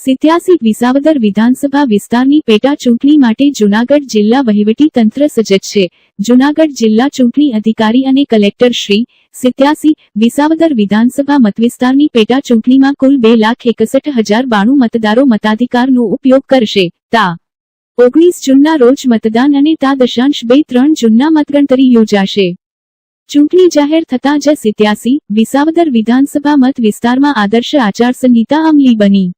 87 વિસાવદર વિધાનસભા વિસ્તારની પેટા ચૂંટણી માટે જૂનાગઢ જિલ્લા વહીવટી તંત્ર સજ્જ છે। જૂનાગઢ જિલ્લા ચૂંટણી અધિકારી અને કલેક્ટર શ્રી 87 વિસાવદર વિધાનસભા મતવિસ્તારની પેટા ચૂંટણીમાં કુલ 2,61,092 મતદારો મતાધિકારનો ઉપયોગ કરશે। તા 19 જૂનના રોજ મતદાન અને તા 0.23 જૂનના મતગણતરી યોજાશે। ચૂંટણી જાહેર થતાં જ 87 વિસાવદર વિધાનસભા મત વિસ્તારમાં આદર્શ આચારસંહિતા અમલી બની।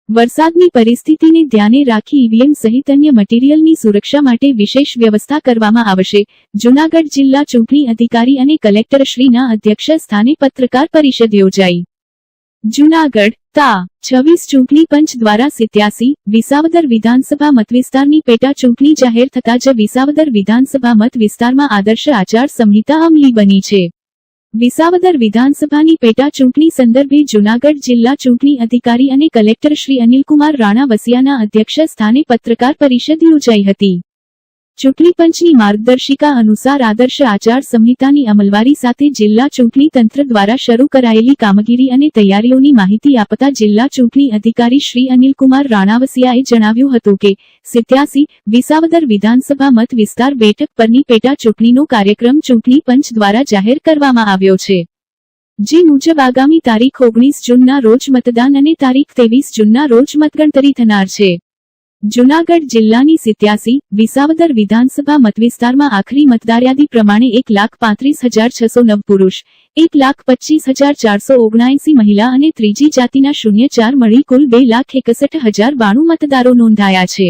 વરસાદની પરિસ્થિતિને ધ્યાને રાખી ઈવીએમ સહિત અન્ય મટીરીયલની સુરક્ષા માટે વિશેષ વ્યવસ્થા કરવામાં આવશે। જૂનાગઢ જિલ્લા ચૂંટણી અધિકારી અને કલેક્ટરશ્રીના અધ્યક્ષ સ્થાને પત્રકાર પરિષદ યોજાઈ। જૂનાગઢ તા 26 ચૂંટણી પંચ દ્વારા 87 વિસાવદર વિધાનસભા મતવિસ્તારની પેટા ચૂંટણી જાહેર થતાં જ વિસાવદર વિધાનસભા મત વિસ્તારમાં આદર્શ આચાર સંહિતા અમલી બની છે। વિસાવદર વિધાનસભાની પેટા ચૂંટણી સંદર્ભે જૂનાગઢ જિલ્લા ચૂંટણી અધિકારી અને કલેક્ટર શ્રી અનિલકુમાર રાણા વસિયાના અધ્યક્ષ સ્થાને પત્રકાર પરિષદ યોજાઈ હતી। ચૂંટણી પંચની માર્ગદર્શિકા અનુસાર આદર્શ આચાર સંહિતાની અમલવારી સાથે જિલ્લા ચૂંટણી તંત્ર દ્વારા શરૂ કરાયેલી કામગીરી અને તૈયારીઓની માહિતી આપતા જિલ્લા ચૂંટણી અધિકારી શ્રી અનિલકુમાર રાણાવસિયાએ જણાવ્યું હતું કે 87 વિસાવદર વિધાનસભા મત વિસ્તાર બેઠક પરની પેટા ચૂંટણીનો કાર્યક્રમ ચૂંટણી પંચ દ્વારા જાહેર કરવામાં આવ્યો છે, જે મુજબ આગામી તારીખ 19 જૂનના રોજ મતદાન અને તારીખ 23 જૂનના રોજ મતગણતરી થનાર છે। જૂનાગઢ જિલ્લાની 87 વિસાવદર વિધાનસભા મતવિસ્તારમાં આખરી મતદાર યાદી પ્રમાણે 1,35,609 પુરુષ, 1,25,479 મહિલા અને ત્રીજી જાતિના 04 મળી કુલ 2,61,092 મતદારો નોંધાયા છે।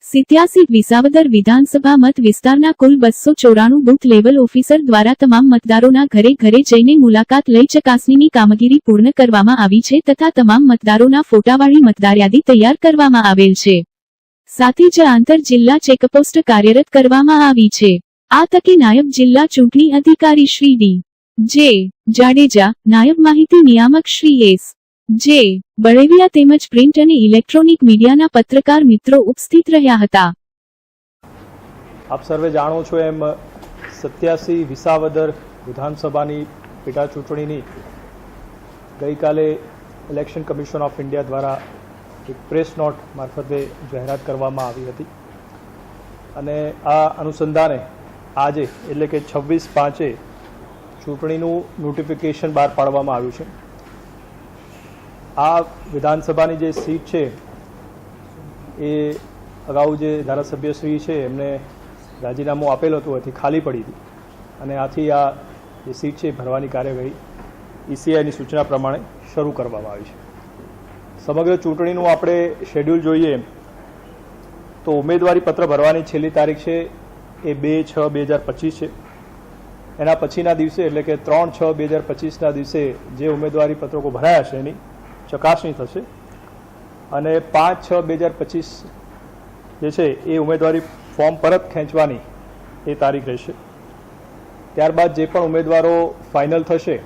87 વિસાવદર વિધાનસભા મત વિસ્તારના કુલ 294 બૂથ લેવલ ઓફિસર દ્વારા તમામ મતદારોના ઘરે ઘરે જઈને મુલાકાત લઈ ચકાસણીની કામગીરી પૂર્ણ કરવામાં આવી છે તથા તમામ મતદારોના ફોટાવાળી મતદાર યાદી તૈયાર કરવામાં આવેલ છે। સાથે જ આંતર જિલ્લા ચેકપોસ્ટ કાર્યરત કરવામાં આવી છે। આ તકે નાયબ જિલ્લા ચૂંટણી અધિકારી શ્રી ડી જે જાડેજા, નાયબ માહિતી નિયામક શ્રી એસ જે બળેવિયા તેમજ પ્રિન્ટ અને ઇલેક્ટ્રોનિક મીડિયાના પત્રકાર મિત્રો ઉપસ્થિત રહ્યા હતા। આપ સર્વે જાણો છો એમ 87 વિસાવદર વિધાનસભાની પેટા ચૂંટણીની ગઈકાલે ઇલેક્શન કમિશન ઓફ ઇન્ડિયા દ્વારા એક પ્રેસ નોટ મારફતે જાહેરાત કરવામાં આવી હતી અને આ અનુસંધાને આજે એટલે કે 26/5 ચૂંટણીનું નોટિફિકેશન બહાર પાડવામાં આવ્યું છે। આ વિધાનસભાની જે સીટ છે એ અગાઉ જે ધારાસભ્યશ્રી છે એમને રાજીનામું આપેલું હતું, એથી ખાલી પડી હતી અને આથી આ જે સીટ છે ભરવાની કાર્યવાહી ઈસીઆઈની સૂચના પ્રમાણે શરૂ કરવામાં આવી છે। સમગ્ર ચૂંટણીનું આપણે શેડ્યુલ જોઈએ તો ઉમેદવારી પત્ર ભરવાની છેલ્લી તારીખ છે એ 2/6/2025 છે। એના પછીના દિવસે એટલે કે 3/6/2025ના દિવસે જે ઉમેદવારી પત્રકો ભરાયા છે એની ચકાસણી થશે અને 5/6/2025 જે છે એ ઉમેદવારી ફોર્મ પરત ખેંચવાની એ તારીખ રહેશે। ત્યારબાદ જે પણ ઉમેદવારો ફાઇનલ થશે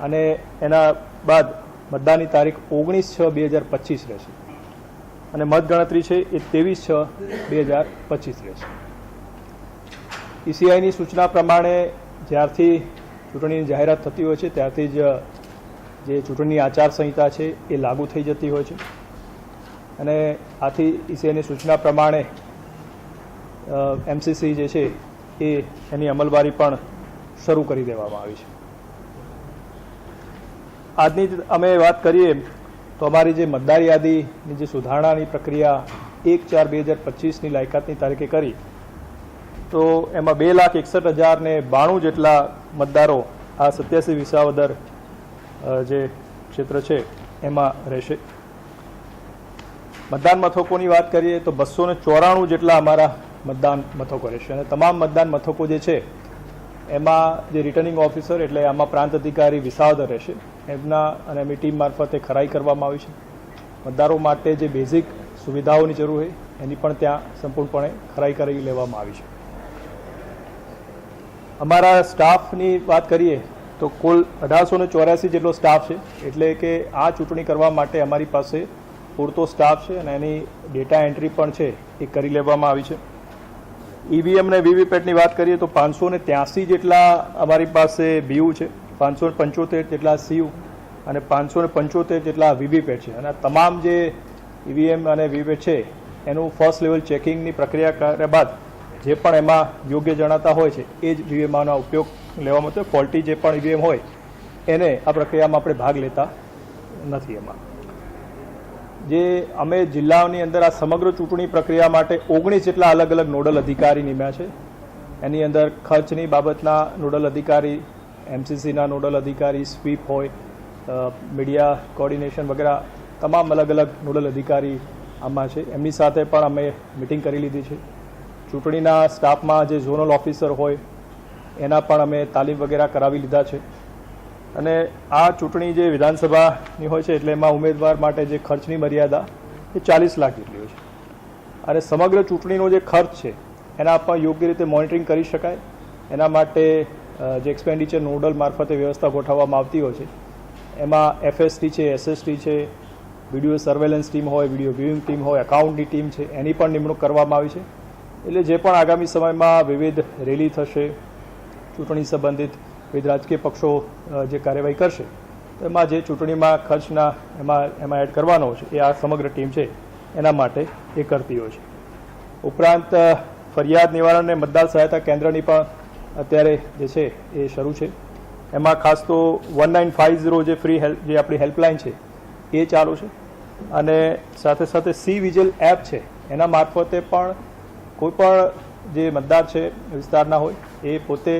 અને એના બાદ મતદાનની તારીખ 19/6/2025 રહેશે અને મતગણતરી છે એ 23/6/2025 રહેશે। ઈસીઆઈની સૂચના પ્રમાણે જ્યારથી ચૂંટણીની જાહેરાત થતી હોય છે ત્યારથી જ જે ચૂંટણીની આચારસંહિતા છે એ લાગુ થઈ જતી હોય છે અને આથી ઈસીઆઈની સૂચના પ્રમાણે એમસીસી જે છે એ એની અમલવારી પણ શરૂ કરી દેવામાં આવી છે। આજની અમે વાત કરીએ તો અમારી જે મતદાર યાદીની જે સુધારણાની પ્રક્રિયા 1/4/2025ની લાયકાતની તારીખે કરી તો એમાં 2,61,092 જેટલા મતદારો આ 87 વિસાવદર જે ક્ષેત્ર છે એમાં રહેશે। મતદાન મથકોની વાત કરીએ તો 294 જેટલા અમારા મતદાન મથકો રહેશે અને તમામ મતદાન મથકો જે છે એમાં જે રિટર્નિંગ ઓફિસર એટલે આમાં પ્રાંત અધિકારી વિસાવદર રહેશે, એમના અને એમની ટીમ મારફતે ખરાઈ કરવામાં આવી છે। મતદારો માટે જે બેઝિક સુવિધાઓની જરૂર હોય એની પણ ત્યાં સંપૂર્ણપણે ખરાઈ કરી લેવામાં આવી છે। અમારા સ્ટાફની વાત કરીએ તો કુલ 1884 જેટલો સ્ટાફ છે, એટલે કે આ ચૂંટણી કરવા માટે અમારી પાસે પૂરતો સ્ટાફ છે અને એની ડેટા એન્ટ્રી પણ છે એ કરી લેવામાં આવી છે। ઈવીએમ અને વીવીપેટની વાત કરીએ તો 583 જેટલા અમારી પાસે બીયુ છે, 575 જેટલા સીયુ અને 575 જેટલા વીવીપેટ છે. અને આ તમામ જે ઈવીએમ અને વીવીપેટ છે એનું ફર્સ્ટ લેવલ ચેકિંગની પ્રક્રિયા કર્યા બાદ જે પણ એમાં યોગ્ય જણાતા હોય છે એ જ ઈવીએમનો ઉપયોગ લેવામાં આવે. ફોલ્ટી જે પણ ઈવીએમ હોય એને આ પ્રક્રિયામાં આપણે ભાગ લેતા નથી. એમાં જે અમે જિલ્લાઓની અંદર આ સમગ્ર ચૂંટણી પ્રક્રિયા માટે 19 જેટલા અલગ અલગ નોડલ અધિકારી નિમ્યા છે. એની અંદર ખર્ચની બાબતના નોડલ અધિકારી, એમસીસીના નોડલ અધિકારી, સ્વીપ હોય, મીડિયા કોર્ડિનેશન વગેરે તમામ અલગ અલગ નોડલ અધિકારી આમાં છે. એમની સાથે પણ અમે મિટિંગ કરી લીધી છે. ચૂંટણીના સ્ટાફમાં જે ઝોનલ ઓફિસર હોય એના પણ અમે તાલીમ વગેરે કરાવી લીધા છે. અને આ ચૂંટણી જે વિધાનસભાની હોય છે એટલે એમાં ઉમેદવાર માટે જે ખર્ચની મર્યાદા એ 40 લાખ જેટલી હોય છે. અને સમગ્ર ચૂંટણીનો જે ખર્ચ છે એના પણ યોગ્ય રીતે મોનિટરિંગ કરી શકાય એના માટે જે એક્સપેન્ડિચર નોડલ મારફતે વ્યવસ્થા ગોઠવવામાં આવતી હોય છે. એમાં એફએસટી છે, એસએસટી છે, વિડીયો સર્વેલન્સ ટીમ હોય, વિડીયો વ્યુઇંગ ટીમ હોય, એકાઉન્ટની ટીમ છે, એની પણ નિમણૂક કરવામાં આવી છે. એટલે જે પણ આગામી સમયમાં વિવિધ રેલી થશે, ચૂંટણી સંબંધિત વિવિધ રાજકીય પક્ષો જે કાર્યવાહી કરશે તો એમાં જે ચૂંટણીમાં ખર્ચના એમાં એડ કરવાનો છે એ આ સમગ્ર ટીમ છે એના માટે એ કરતી હોય છે. ઉપરાંત ફરિયાદ નિવારણ અને મતદાર સહાયતા કેન્દ્રની પણ અત્યારે જે છે એ શરૂ છે. એમાં ખાસ તો 1950 જે ફ્રી હેલ્પ જે આપણી હેલ્પલાઇન છે એ ચાલુ છે. અને સાથે સાથે સી વિજિલ એપ છે એના મારફતે પણ કોઈ પણ જે મતદાર છે વિસ્તારના હોય એ પોતે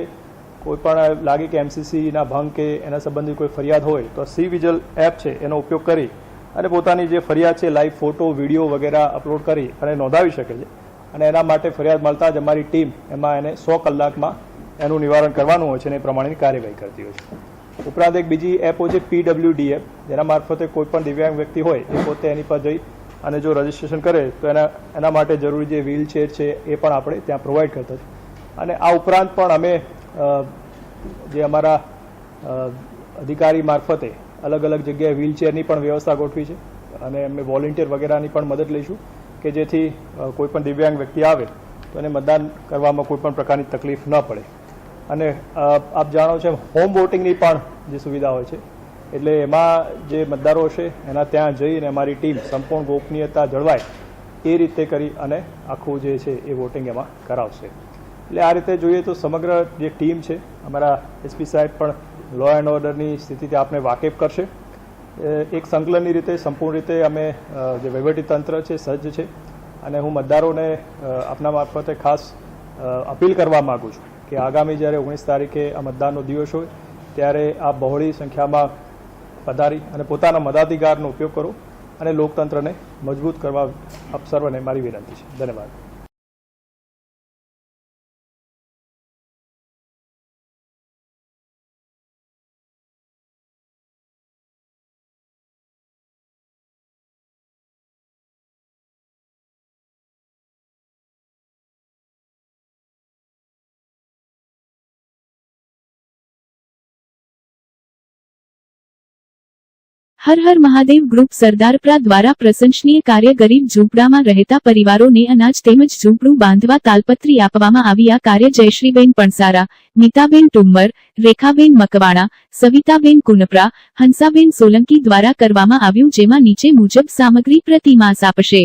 કોઈ પણ લાગે કે એમસીસીના ભંગ કે એના સંબંધિત કોઈ ફરિયાદ હોય તો સી વિજિલ એપ છે એનો ઉપયોગ કરી અને પોતાની જે ફરિયાદ છે લાઈવ ફોટો, વિડીયો વગેરે અપલોડ કરી અને નોંધાવી શકે છે. અને એના માટે ફરિયાદ મળતા જ અમારી ટીમ એમાં એને 100 કલાકમાં એનું નિવારણ કરવાનું હોય છે અને એ પ્રમાણેની કાર્યવાહી કરતી હોય છે. ઉપરાંત એક બીજી એપ હોય છે PWD એપ, જેના મારફતે કોઈ પણ દિવ્યાંગ વ્યક્તિ હોય એ પોતે એની પર જઈ અને જો રજિસ્ટ્રેશન કરે તો એના માટે જરૂરી જે વ્હીલચેર છે એ પણ આપણે ત્યાં પ્રોવાઈડ કરતા છે. અને આ ઉપરાંત પણ અમે જે અમારા અધિકારી મારફતે અલગ અલગ જગ્યાએ વ્હીલચેરની પણ વ્યવસ્થા ગોઠવી છે અને અમે વોલેન્ટિયર વગેરેની પણ મદદ લઈશું કે જેથી કોઈ પણ દિવ્યાંગ વ્યક્તિ આવે તો એને મતદાન કરવામાં કોઈ પણ પ્રકારની તકલીફ ન પડે. અને આપ જાણો છો હોમ વોટિંગની પણ જે સુવિધા હોય છે એટલે એમાં જે મતદારો છે એના ત્યાં જઈને અમારી ટીમ સંપૂર્ણ ગોપનીયતા જળવાય એ રીતે કરી અને આખું જે છે એ વોટિંગ એમાં કરાવશે. એટલે આ રીતે જોઈએ તો સમગ્ર જે ટીમ છે અમારા એસપી સાહેબ પણ લો એન્ડ ઓર્ડરની સ્થિતિથી આપને વાકેફ કરશે. એક સંકલનની રીતે સંપૂર્ણ રીતે અમે જે વહીવટીતંત્ર છે સજ્જ છે. અને હું મતદારોને આપના મારફતે ખાસ અપીલ કરવા માગું છું કે આગામી જ્યારે 19 તારીખે આ મતદાનનો દિવસ હોય ત્યારે આપ બહોળી સંખ્યામાં પધારી અને પોતાના મતાધિકારનો ઉપયોગ કરો અને લોકતંત્રને મજબૂત કરવા આપ સર્વને મારી વિનંતી છે. ધન્યવાદ. હર હર મહાદેવ ગ્રુપ સરદારપરા દ્વારા પ્રશંસનીય કાર્ય ગરીબ ઝૂંપડામાં રહેતા પરિવારોને અનાજ તેમજ ઝૂંપડું બાંધવા તાલપત્રી આપવામાં આવી. આ કાર્ય જયશ્રીબેન પણસારા, નીતાબેન ટુમ્મર, રેખાબેન મકવાણા, સવિતાબેન કુનપરા, હંસાબેન સોલંકી દ્વારા કરવામાં આવ્યું, જેમાં નીચે મુજબ સામગ્રી પ્રતિમાસ આપશે.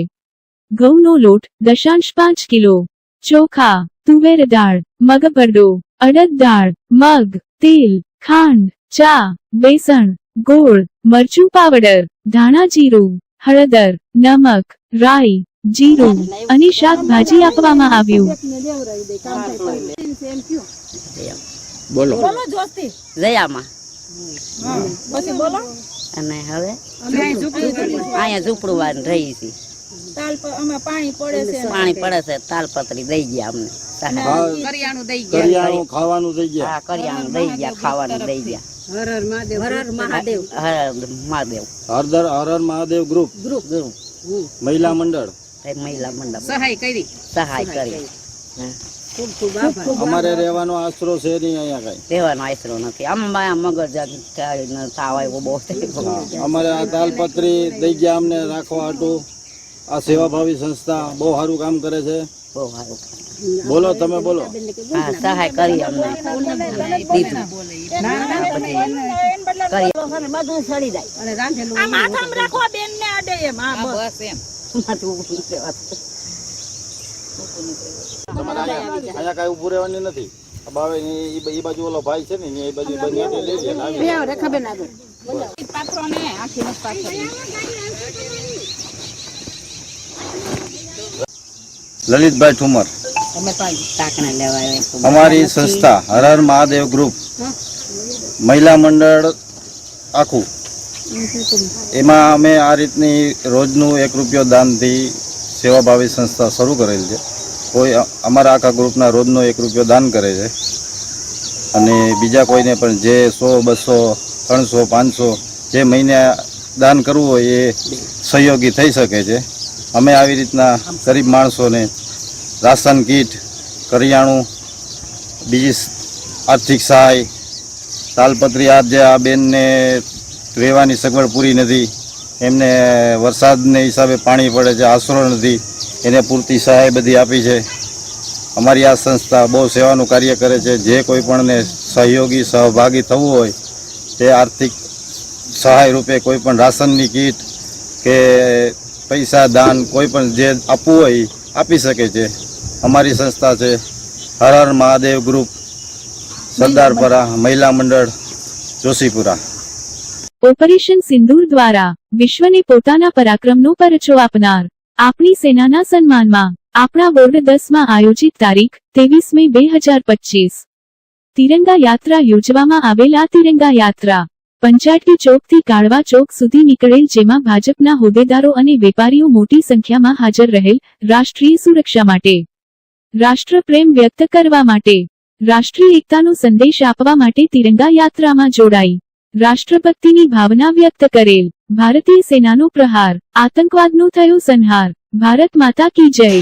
ઘઉંનો લોટ 0.5 કિલો, ચોખા, તુવેર દાળ, મગપરડો, અડદ દાળ, મગ, તેલ, ખાંડ, ચા, બેસણ, ગોળ, મરચું પાવડર, ધાણા જીરું, હળદર, નમક, રાઈ, જીરું અને શાકભાજી આપવામાં આવ્યું. બોલો જયામાં અને હવે અહીંયા ઝૂંપડું વાળીને રહી છે. પાણી પડે છે, તાલપત્રી દઈ ગયા અમને. કરિયાણું ખાવાનું દઈ ગયા. હા, કરિયાણું દઈ ગયા, ખાવાનું દઈ ગયા. હર હર મહાદેવ, હર હર મહાદેવ, હર હર મહાદેવ ગ્રુપ મહિલા મંડળ સહાય કરી. અમારે રહેવાનો આશરો છે નહીં, અહીંયા કઈ રહેવાનો આશરો નથી. આમ મગજ તાવ આવ્યો બહુ. અમારે આ તાલપત્રી દઈ ગયા અમને રાખવા હાટું. આ સેવાભાવી સંસ્થા બહુ સારું કામ કરે છે. બહુ સારું. બોલો તમે બોલો. હા, સહાય કરી અમને દીધું. બધું સડી જાય. તમારે અહીંયા કાંઈ ઊભું રહેવાની નથી. ભાવે એ બાજુ ઓલો ભાઈ છે ને એ બાજુ લઈ જાય. લલિતભાઈ ઠુમર, અમારી સંસ્થા હર હર મહાદેવ ગ્રુપ મહિલા મંડળ આખું, એમાં અમે આ રીતની રોજનું ₹1 દાનથી સેવાભાવી સંસ્થા શરૂ કરેલ છે. કોઈ અમારા આખા ગ્રુપના રોજનો ₹1 દાન કરે છે અને બીજા કોઈને પણ જે 100, 200, 300, 500 જે મહિને દાન કરવું હોય એ સહયોગી થઈ શકે છે. અમે આવી રીતના ગરીબ માણસોને રાશન કીટ, કરિયાણું, બીજી આર્થિક સહાય, તાલપત્રી, આજે આ બેનને રહેવાની સગવડ પૂરી નથી, એમને વરસાદને હિસાબે પાણી પડે છે, આશરો નથી, એને પૂરતી સહાય બધી આપી છે. અમારી આ સંસ્થા બહુ સેવાનું કાર્ય કરે છે. જે કોઈ પણને સહયોગી સહભાગી થવું હોય તે આર્થિક સહાય રૂપે કોઈ પણ રાશનની કીટ કે પૈસા દાન કોઈ પણ જે આપવું હોય એ આપી શકે છે. અમારી સંસ્થા છે હર હર મહાદેવ ગ્રુપ, સરદારપરા મહિલા મંડળ, જોશીપુરા. ઓપરેશન સિંદૂર દ્વારા વિશ્વને પોતાના પરાક્રમનો પરચો આપનાર આપણી સેનાના સન્માનમાં આપણા બોર્ડ 10માં આયોજિત તારીખ 23 મે 2025 તિરંગા યાત્રા યોજવામાં આવેલ આ તિરંગા યાત્રા પંચાયતી ચોકથી કાળવા ચોક સુધી નીકળેલ, જેમાં ભાજપના હોદ્દેદારો અને વેપારીઓ મોટી સંખ્યામાં હાજર રહેલ. રાષ્ટ્રીય સુરક્ષા માટે, રાષ્ટ્રપ્રેમ વ્યક્ત કરવા માટે, રાષ્ટ્રીય એકતાનો સંદેશ આપવા માટે તિરંગા યાત્રામાં જોડાઈ રાષ્ટ્રભક્તિની ભાવના વ્યક્ત કરેલ. ભારતીય સેનાનો પ્રહાર, આતંકવાદનો થયો સંહાર. ભારત માતા કી જય.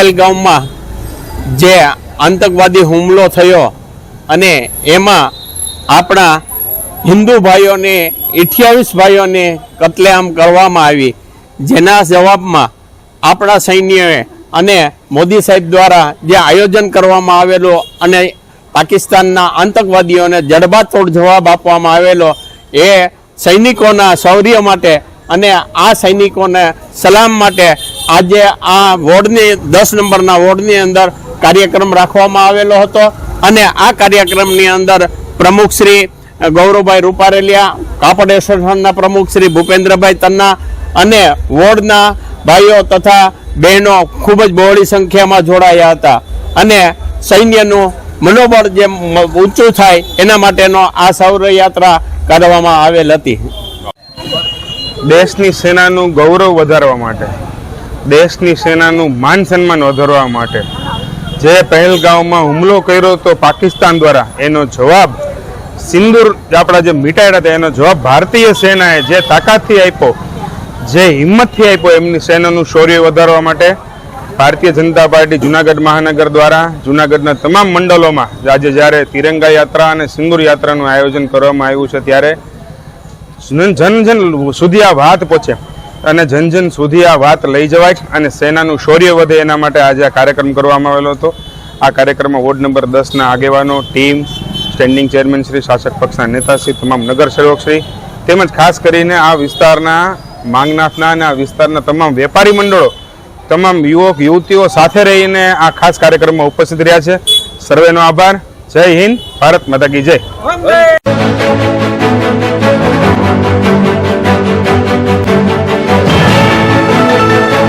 પહેલગામમાં જે આતંકવાદી હુમલો થયો અને એમાં આપણા હિન્દુ ભાઈઓને 28 ભાઈઓને કતલેઆમ કરવામાં આવી, જેના જવાબમાં આપણા સૈન્યએ અને મોદી સાહેબ દ્વારા જે આયોજન કરવામાં આવેલું અને પાકિસ્તાનના આતંકવાદીઓને જડબાતોડ જવાબ આપવામાં આવેલો, એ સૈનિકોના શૌર્ય માટે અને આ સૈનિકોને સલામ માટે આજે આ વોર્ડની 10 નંબરના વોર્ડની અંદર કાર્યક્રમ રાખવામાં આવેલો હતો. અને આ કાર્યક્રમની અંદર પ્રમુખ શ્રી ગૌરવભાઈ રૂપારેલિયા, કાપડ એસોસિએશનના પ્રમુખ શ્રી ભૂપેન્દ્રભાઈ તન્ના અને વોર્ડના ભાઈઓ તથા બહેનો ખૂબ જ બહોળી સંખ્યામાં જોડાયા હતા. અને સૈન્યનું મનોબળ જે ઊંચું થાય એના માટેનો આ શૌર્ય યાત્રા કાઢવામાં આવેલ હતી. દેશની સેનાનું ગૌરવ વધારવા માટે, દેશની સેનાનું માન સન્માન વધારવા માટે જે પહેલગામમાં હુમલો કર્યો તો પાકિસ્તાન દ્વારા, એનો જવાબ સિંદૂર આપણા જે મિટાડ્યા હતા એનો જવાબ ભારતીય સેનાએ જે તાકાતથી આપ્યો, જે હિંમતથી આપ્યો, એમની સેનાનું શૌર્ય વધારવા માટે ભારતીય જનતા પાર્ટી જુનાગઢ મહાનગર દ્વારા જુનાગઢના તમામ મંડળોમાં આજે જ્યારે તિરંગા યાત્રા અને સિંદૂર યાત્રાનું આયોજન કરવામાં આવ્યું છે, ત્યારે જન સુધી આ વાત પહોંચે અને જન સુધી આ વાત લઈ જવાય અને સેનાનું શૌર્ય વધે એના માટે આજે આ કાર્યક્રમ કરવામાં આવેલો હતો. આ કાર્યક્રમમાં વોર્ડ નંબર 10ના આગેવાનો, ટીમ, સ્ટેન્ડિંગ ચેરમેન શ્રી, શાસક પક્ષના નેતાશ્રી, તમામ નગરસેવક શ્રી તેમજ ખાસ કરીને આ વિસ્તારના માંગનાથના અને આ વિસ્તારના તમામ વેપારી મંડળો, તમામ યુવક યુવતીઓ સાથે રહીને આ ખાસ કાર્યક્રમમાં ઉપસ્થિત રહ્યા છે. સર્વેનો આભાર. જય હિન્દ, ભારત માતા કી જય.